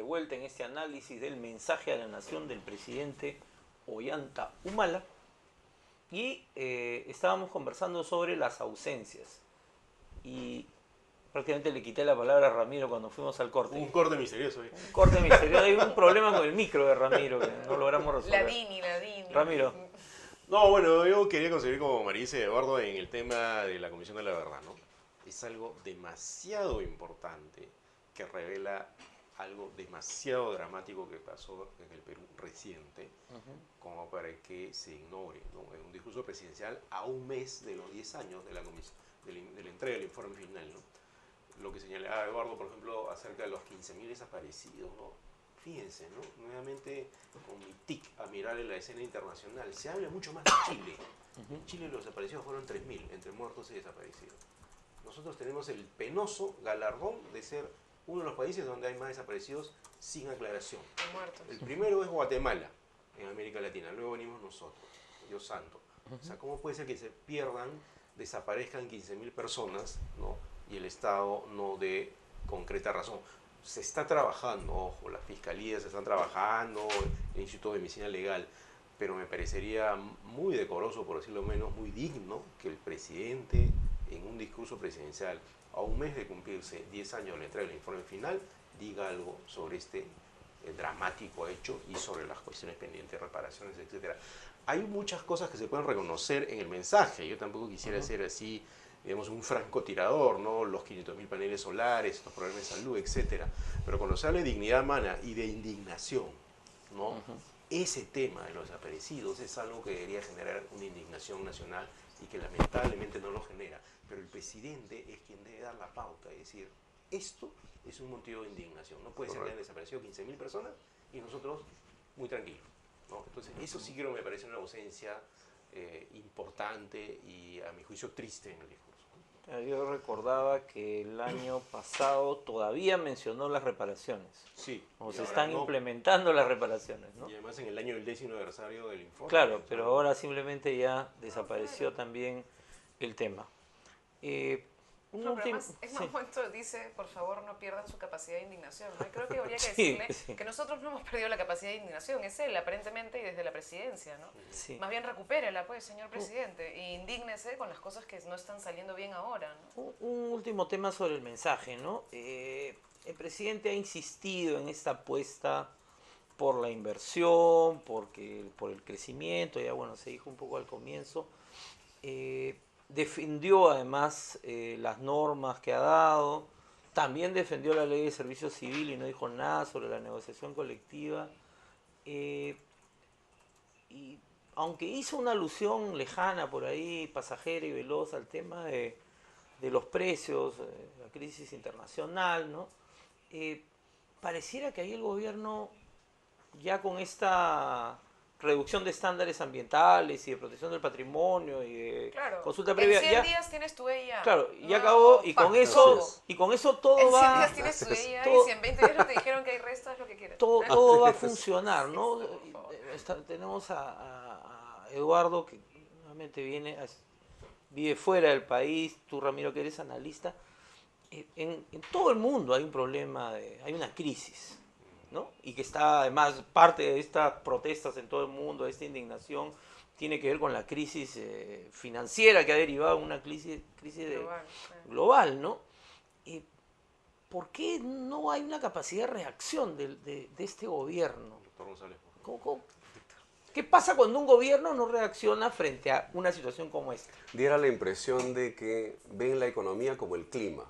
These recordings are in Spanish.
vuelta en este análisis del mensaje a la nación del presidente Ollanta Humala y estábamos conversando sobre las ausencias y prácticamente le quité la palabra a Ramiro cuando fuimos al corte. Un corte misterioso. Un corte misterioso. Hay un problema con el micro de Ramiro que no logramos resolver. La Dini. Ramiro. No, bueno, yo quería conseguir como María dice Eduardo en el tema de la Comisión de la Verdad, ¿no? Es algo demasiado importante que revela algo demasiado dramático que pasó en el Perú reciente, como para que se ignore, ¿no? En un discurso presidencial a un mes de los 10 años de la comisión, de la entrega del informe final, ¿no? Lo que señalaba Eduardo, por ejemplo, acerca de los 15.000 desaparecidos, ¿no? Fíjense, ¿no? Nuevamente con mi tic a mirar en la escena internacional, se habla mucho más de Chile. En Chile los desaparecidos fueron 3.000, entre muertos y desaparecidos. Nosotros tenemos el penoso galardón de ser uno de los países donde hay más desaparecidos sin aclaración. Muertos. El primero es Guatemala, en América Latina, luego venimos nosotros, Dios santo. O sea, ¿cómo puede ser que se pierdan, desaparezcan 15.000 personas, ¿no? Y el Estado no dé concreta razón? Se está trabajando, ojo, las fiscalías están trabajando, el Instituto de Medicina Legal, pero me parecería muy decoroso, por decirlo menos, muy digno, que el presidente, en un discurso presidencial, a un mes de cumplirse 10 años de la entrega del informe final, diga algo sobre este dramático hecho y sobre las cuestiones pendientes, reparaciones, etc. Hay muchas cosas que se pueden reconocer en el mensaje. Yo tampoco quisiera ser así, digamos, un francotirador, ¿no? Los 500.000 paneles solares, los problemas de salud, etc. Pero cuando se habla de dignidad humana y de indignación, ¿no? Ese tema de los desaparecidos es algo que debería generar una indignación nacional y que lamentablemente no lo genera. Pero el presidente es quien debe dar la pauta, es decir, esto es un motivo de indignación. No puede ser que hayan desaparecido 15.000 personas y nosotros muy tranquilos, ¿no? Entonces, eso sí creo que me parece una ausencia importante y, a mi juicio, triste en el discurso. Yo recordaba que el año pasado todavía mencionó las reparaciones. Sí. O se están implementando las reparaciones, ¿no? Y además en el año del 10º aniversario del informe. Claro, pero ahora simplemente ya desapareció también el tema. No, pero además, en un momento dice, por favor, no pierdan su capacidad de indignación, ¿no? Y creo que habría que decirle que nosotros no hemos perdido la capacidad de indignación, es él, aparentemente, y desde la presidencia, ¿no? Sí. Más bien recupérela, pues, señor presidente, e indígnese con las cosas que no están saliendo bien ahora, ¿no? Un último tema sobre el mensaje, ¿no? El presidente ha insistido en esta apuesta por la inversión, por el crecimiento, ya bueno, se dijo un poco al comienzo. Defendió además las normas que ha dado, también defendió la ley de servicio civil y no dijo nada sobre la negociación colectiva. Y aunque hizo una alusión lejana por ahí, pasajera y veloz al tema de los precios, la crisis internacional, ¿no? Pareciera que ahí el gobierno, ya con esta reducción de estándares ambientales y de protección del patrimonio y de consulta previa. En 100 días tienes tu EIA. Claro, ya acabó y con eso todo va. En 100 días tienes tu EIA y si en 20 días no te dijeron que hay resto, es lo que quieres. Todo va a funcionar, ¿no? Tenemos a Eduardo que nuevamente vive fuera del país, tú Ramiro que eres analista. En todo el mundo hay un problema, hay una crisis, ¿no? Y que está además parte de estas protestas en todo el mundo, de esta indignación, tiene que ver con la crisis financiera que ha derivado en una crisis global, ¿no? ¿Por qué no hay una capacidad de reacción de este gobierno? Doctor González. ¿Qué pasa cuando un gobierno no reacciona frente a una situación como esta? Diera la impresión de que ven la economía como el clima,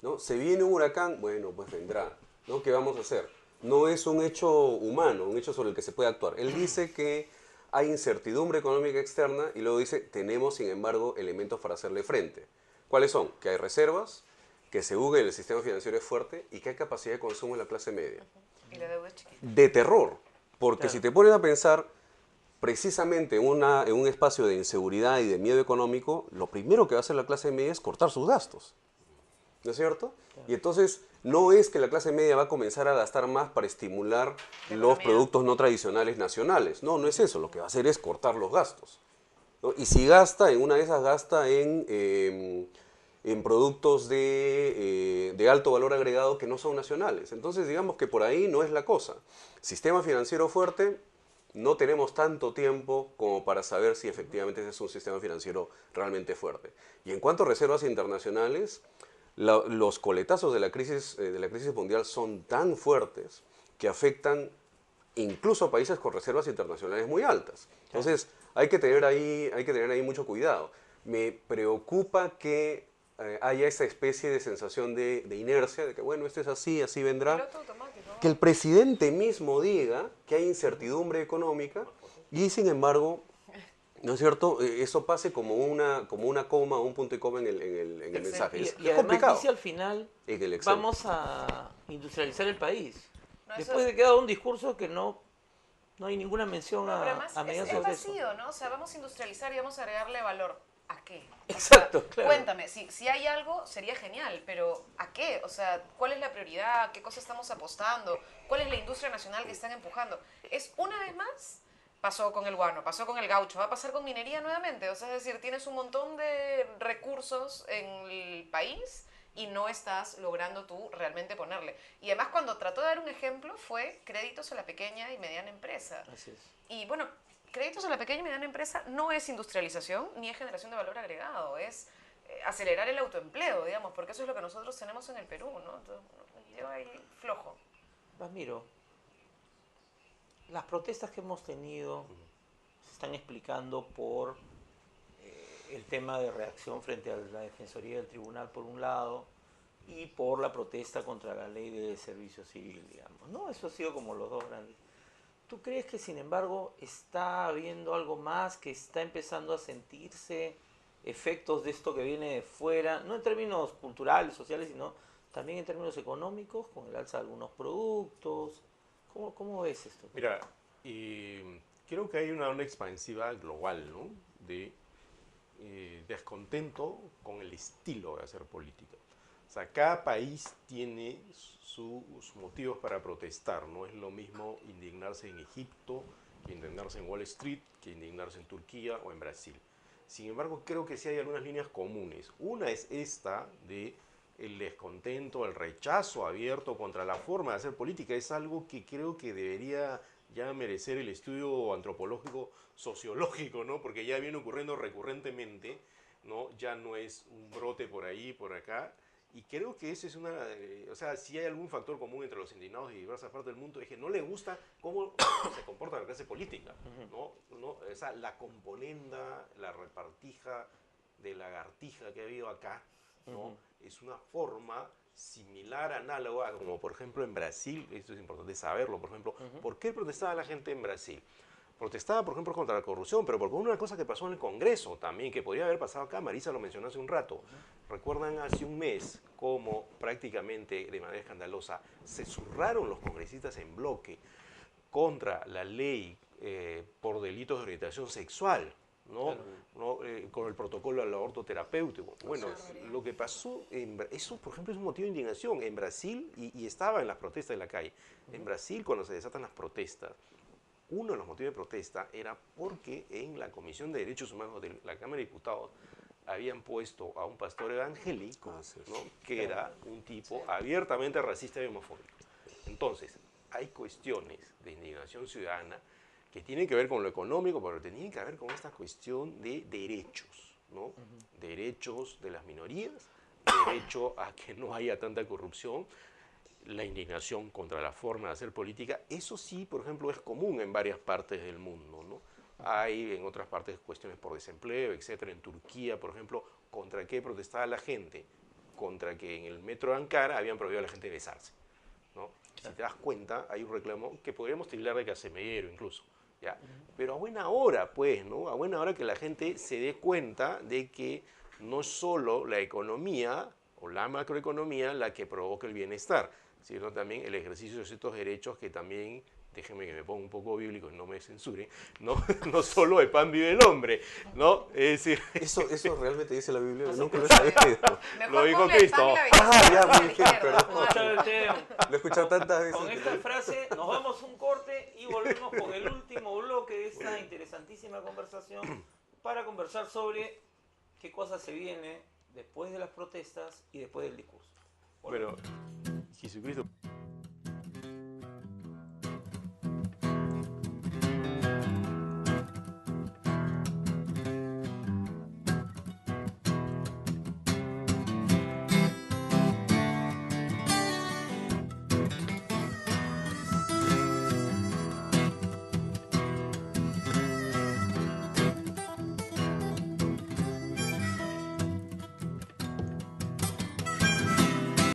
¿no? Se viene un huracán, bueno, pues vendrá, ¿no? ¿Qué vamos a hacer? No es un hecho humano, un hecho sobre el que se puede actuar. Él dice que hay incertidumbre económica externa y luego dice, tenemos sin embargo elementos para hacerle frente. ¿Cuáles son? Que hay reservas, que se huye el sistema financiero es fuerte y que hay capacidad de consumo en la clase media. Y la deuda es chiquita. De terror, porque si te pones a pensar, precisamente en un espacio de inseguridad y de miedo económico, lo primero que va a hacer la clase media es cortar sus gastos. ¿No es cierto? Y entonces no es que la clase media va a comenzar a gastar más para estimular los productos no tradicionales nacionales. No, no es eso. Lo que va a hacer es cortar los gastos, ¿no? Y si gasta, en una de esas gasta en en productos de alto valor agregado que no son nacionales. Entonces, digamos que por ahí no es la cosa. Sistema financiero fuerte, no tenemos tanto tiempo como para saber si efectivamente ese es un sistema financiero realmente fuerte. Y en cuanto a reservas internacionales, los coletazos de la crisis mundial son tan fuertes que afectan incluso a países con reservas internacionales muy altas. Entonces, hay que tener ahí mucho cuidado. Me preocupa que haya esa especie de sensación de inercia, de que bueno, esto es así, así vendrá. Que el presidente mismo diga que hay incertidumbre económica y sin embargo, ¿no es cierto?, eso pase como una coma o un punto y coma en el mensaje. Y es además complicado. dice al final, En el Excel. vamos a industrializar el país. No, Después de que ha dado un discurso que no hay ninguna mención pero además a medidas es sobre eso. vacío, ¿no? O sea, vamos a industrializar y vamos a agregarle valor. ¿A qué? Exacto, O sea, claro. Cuéntame, si hay algo sería genial, pero ¿a qué? O sea, ¿cuál es la prioridad? ¿Qué cosa estamos apostando? ¿Cuál es la industria nacional que están empujando? Es una vez más, pasó con el guano, pasó con el gaucho, va a pasar con minería nuevamente. O sea, es decir, tienes un montón de recursos en el país y no estás logrando tú realmente ponerle. Y además cuando trató de dar un ejemplo fue créditos a la pequeña y mediana empresa. Así es. Y bueno, créditos a la pequeña y mediana empresa no es industrialización ni es generación de valor agregado, es acelerar el autoempleo, digamos, porque eso es lo que nosotros tenemos en el Perú, ¿no? Entonces, yo ahí flojo. Miro, las protestas que hemos tenido se están explicando por el tema de reacción frente a la Defensoría del Tribunal por un lado y por la protesta contra la ley de servicio civil, digamos, ¿no? Eso ha sido como los dos grandes. ¿Tú crees que, sin embargo, está habiendo algo más, que está empezando a sentirse efectos de esto que viene de fuera, no en términos culturales, sociales, sino también en términos económicos, con el alza de algunos productos? ¿Cómo ves esto? Mira, creo que hay una onda expansiva global, ¿no?, de descontento con el estilo de hacer política. O sea, cada país tiene sus motivos para protestar. No es lo mismo indignarse en Egipto que indignarse en Wall Street, que indignarse en Turquía o en Brasil. Sin embargo, creo que sí hay algunas líneas comunes. Una es esta de el descontento, el rechazo abierto contra la forma de hacer política. Es algo que creo que debería ya merecer el estudio antropológico, sociológico, ¿no? Porque ya viene ocurriendo recurrentemente, ¿no? Ya no es un brote por ahí, por acá. Y creo que eso es o sea, si hay algún factor común entre los indignados de diversas partes del mundo, es que no les gusta cómo se comporta la clase política, ¿no? O sea, la componenda, la repartija de lagartija que ha habido acá, ¿no? Es una forma similar, análoga, como por ejemplo en Brasil. Esto es importante saberlo, por ejemplo, ¿por qué protestaba la gente en Brasil? Protestaba, por ejemplo, contra la corrupción, pero por una cosa que pasó en el Congreso también, que podría haber pasado acá. Marisa lo mencionó hace un rato. ¿Recuerdan hace un mes cómo prácticamente de manera escandalosa se zurraron los congresistas en bloque contra la ley por delitos de orientación sexual, ¿no? Con el protocolo al aborto terapéutico? Bueno, lo que pasó, eso por ejemplo es un motivo de indignación en Brasil, y estaba en las protestas de la calle. En Brasil, cuando se desatan las protestas, uno de los motivos de protesta era porque en la Comisión de Derechos Humanos de la Cámara de Diputados habían puesto a un pastor evangélico, ¿no?, que era un tipo abiertamente racista y homofóbico. Entonces, hay cuestiones de indignación ciudadana que tienen que ver con lo económico, pero tienen que ver con esta cuestión de derechos, ¿no? Derechos de las minorías, derecho a que no haya tanta corrupción, la indignación contra la forma de hacer política. Eso sí, por ejemplo, es común en varias partes del mundo, ¿no? Hay en otras partes cuestiones por desempleo, etcétera. En Turquía, por ejemplo, ¿contra qué protestaba la gente? Contra que en el metro de Ankara habían prohibido a la gente besarse, ¿no? Si te das cuenta, hay un reclamo que podríamos tildar de casemillero incluso, ¿ya? Pero a buena hora, pues, ¿no? A buena hora que la gente se dé cuenta de que no es solo la economía o la macroeconomía la que provoca el bienestar, sino también el ejercicio de ciertos derechos que también, déjenme que me ponga un poco bíblico y no me censure, ¿no? No solo de pan vive el hombre, ¿no? Es decir... ¿Eso realmente dice la Biblia? Nunca lo he sabido. Lo dijo Cristo. Ya, muy bien, perdón. Lo he escuchado tantas veces. Con esta frase nos vamos a un corte y volvemos con el último bloque de esta interesantísima conversación para conversar sobre qué cosa se viene después de las protestas y después del discurso. Bueno, Jesucristo